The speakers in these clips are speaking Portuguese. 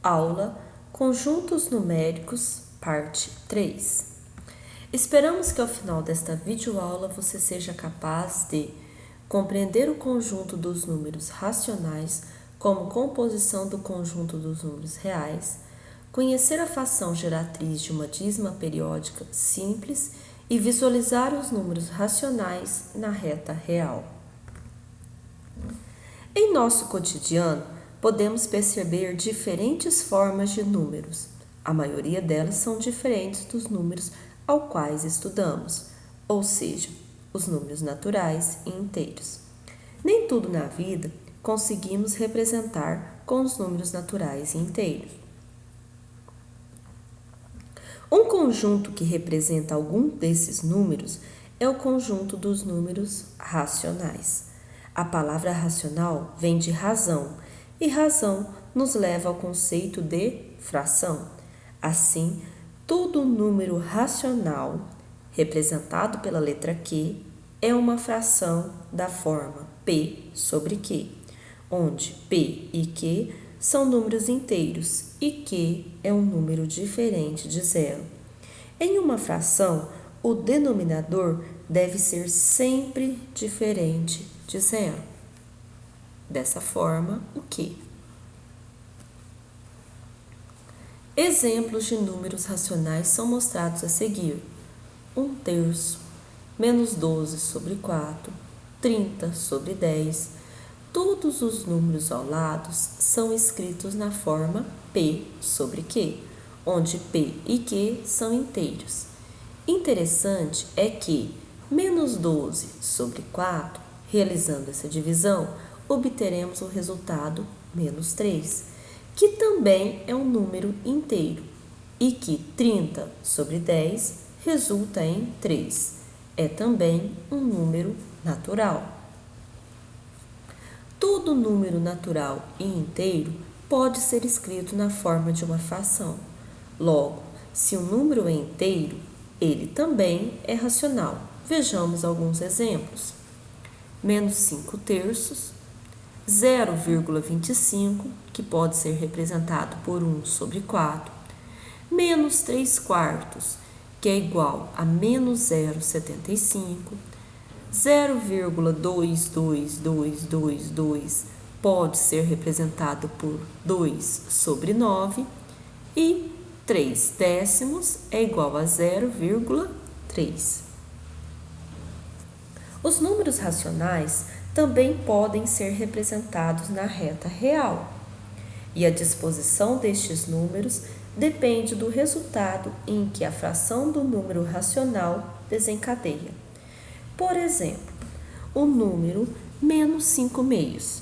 Aula Conjuntos Numéricos, parte 3. Esperamos que ao final desta videoaula você seja capaz de compreender o conjunto dos números racionais como composição do conjunto dos números reais, conhecer a fração geratriz de uma dízima periódica simples e visualizar os números racionais na reta real. Em nosso cotidiano, podemos perceber diferentes formas de números. A maioria delas são diferentes dos números aos quais estudamos, ou seja, os números naturais e inteiros. Nem tudo na vida conseguimos representar com os números naturais e inteiros. Um conjunto que representa algum desses números é o conjunto dos números racionais. A palavra racional vem de razão, e razão nos leva ao conceito de fração. Assim, todo número racional, representado pela letra Q, é uma fração da forma P sobre Q, onde P e Q são números inteiros e Q é um número diferente de zero. Em uma fração, o denominador deve ser sempre diferente de zero. Dessa forma, o quê? Exemplos de números racionais são mostrados a seguir. 1/3, menos 12 sobre 4, 30 sobre 10. Todos os números ao lado são escritos na forma P sobre Q, onde P e Q são inteiros. Interessante é que menos 12 sobre 4, realizando essa divisão, obteremos o resultado menos 3, que também é um número inteiro, e que 30 sobre 10 resulta em 3. É também um número natural. Todo número natural e inteiro pode ser escrito na forma de uma fração. Logo, se um número é inteiro, ele também é racional. Vejamos alguns exemplos. Menos 5/3, 0,25, que pode ser representado por 1 sobre 4, menos 3/4, que é igual a menos 0,75, 0,22222 pode ser representado por 2 sobre 9 e 3 décimos é igual a 0,3. Os números racionais também podem ser representados na reta real, e a disposição destes números depende do resultado em que a fração do número racional desencadeia. Por exemplo, o número menos 5/2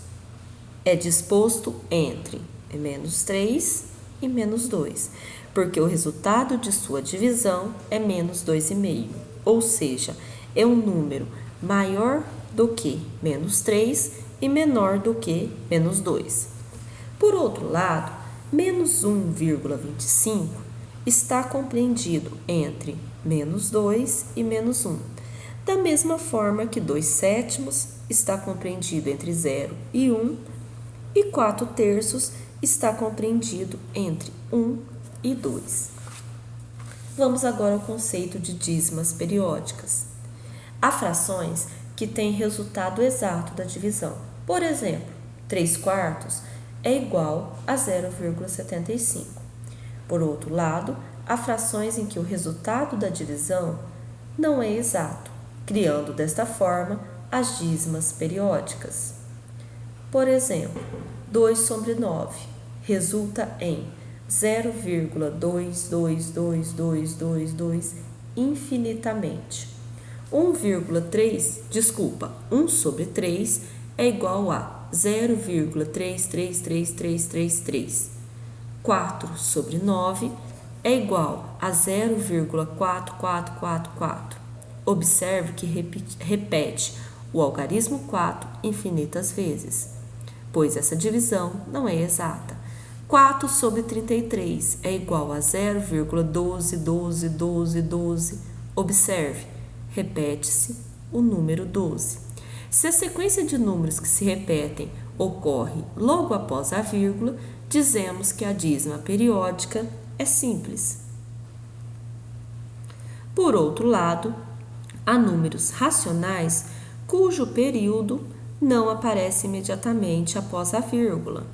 é disposto entre menos 3 e menos 2, porque o resultado de sua divisão é menos 2,5, ou seja, é um número maior do que menos 3 e menor do que menos 2. Por outro lado, menos 1,25 está compreendido entre menos 2 e menos 1, da mesma forma que 2/7 está compreendido entre 0 e 1 e 4/3 está compreendido entre 1 e 2. Vamos agora ao conceito de dízimas periódicas. Há frações que têm resultado exato da divisão. Por exemplo, 3/4 é igual a 0,75. Por outro lado, há frações em que o resultado da divisão não é exato, criando desta forma as dízimas periódicas. Por exemplo, 2 sobre 9 resulta em 0,22222 infinitamente. 1 sobre 3 é igual a 0,333333. 4 sobre 9 é igual a 0,4444. Observe que repete o algarismo 4 infinitas vezes, pois essa divisão não é exata. 4 sobre 33 é igual a 0,121212. Observe, repete-se o número 12. Se a sequência de números que se repetem ocorre logo após a vírgula, dizemos que a dízima periódica é simples. Por outro lado, há números racionais cujo período não aparece imediatamente após a vírgula.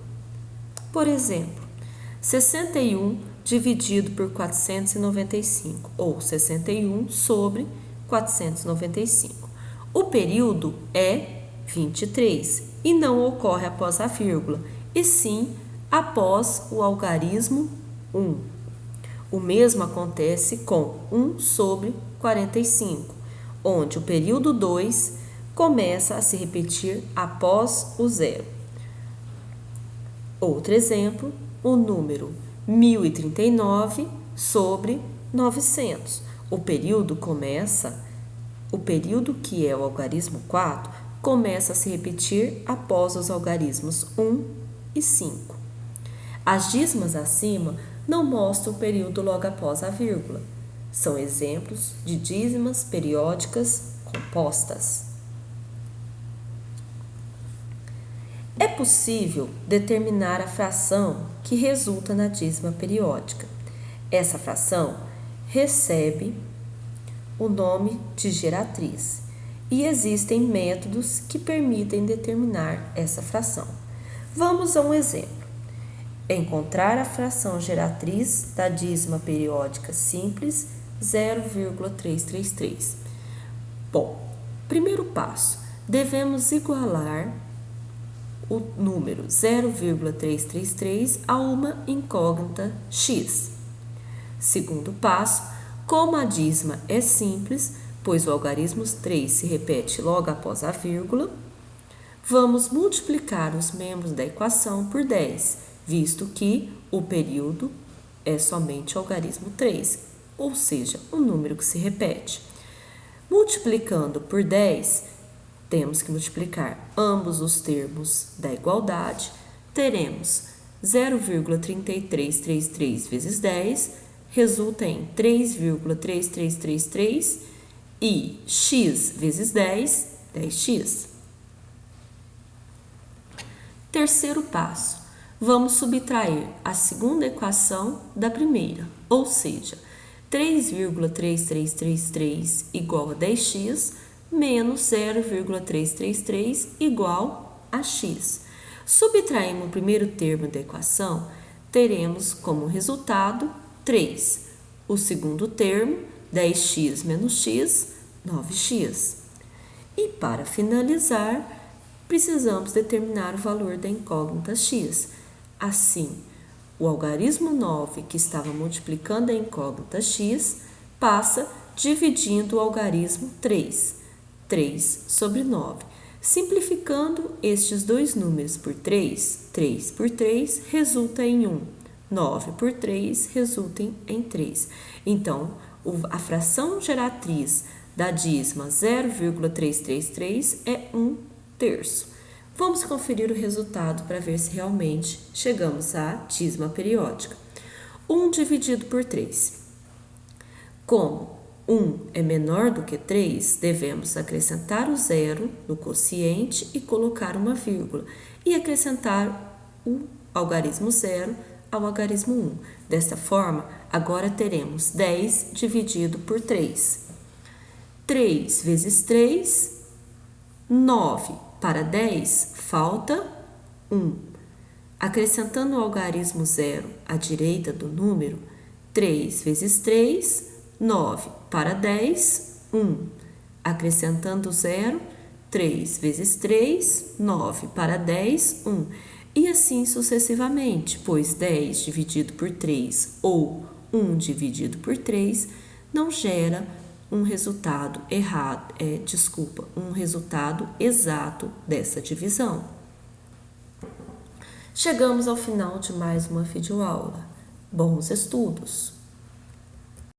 Por exemplo, 61 dividido por 495, ou 61 sobre 495. O período é 23 e não ocorre após a vírgula, e sim após o algarismo 1. O mesmo acontece com 1 sobre 45, onde o período 2 começa a se repetir após o zero. Outro exemplo, o número 1039 sobre 900. O período que é o algarismo 4 começa a se repetir após os algarismos 1 e 5. As dízimas acima não mostram o período logo após a vírgula. São exemplos de dízimas periódicas compostas. É possível determinar a fração que resulta na dízima periódica. Essa fração recebe o nome de geratriz e existem métodos que permitem determinar essa fração. Vamos a um exemplo. Encontrar a fração geratriz da dízima periódica simples 0,333. Bom, primeiro passo, devemos igualar o número 0,333 a uma incógnita x. Segundo passo, como a dízima é simples, pois o algarismo 3 se repete logo após a vírgula, vamos multiplicar os membros da equação por 10, visto que o período é somente o algarismo 3, ou seja, o número que se repete. Multiplicando por 10, temos que multiplicar ambos os termos da igualdade, teremos 0,3333 vezes 10, resulta em 3,3333 e x vezes 10, 10x. Terceiro passo, vamos subtrair a segunda equação da primeira, ou seja, 3,3333 igual a 10x, menos 0,333 igual a x. Subtraindo o primeiro termo da equação, teremos como resultado 3. O segundo termo, 10x menos x, 9x. E para finalizar, precisamos determinar o valor da incógnita x. Assim, o algarismo 9, que estava multiplicando a incógnita x, passa dividindo o algarismo 3. 3 sobre 9. Simplificando estes dois números por 3, 3 por 3 resulta em 1. 9 por 3 resulta em 3. Então, a fração geratriz da dízima 0,333 é 1/3. Vamos conferir o resultado para ver se realmente chegamos à dízima periódica. 1 dividido por 3. Como 1 é menor do que 3, devemos acrescentar o zero no quociente e colocar uma vírgula, e acrescentar o algarismo 0 ao algarismo 1. Desta forma, agora teremos 10 dividido por 3. 3 vezes 3, 9. Para 10, falta 1. Acrescentando o algarismo 0 à direita do número, 3 vezes 3, 9. Para 10, 1. Acrescentando 0, 3 vezes 3, 9. Para 10, 1. E assim sucessivamente, pois 10 dividido por 3 ou 1 dividido por 3 não gera um resultado um resultado exato dessa divisão. Chegamos ao final de mais uma videoaula. Bons estudos!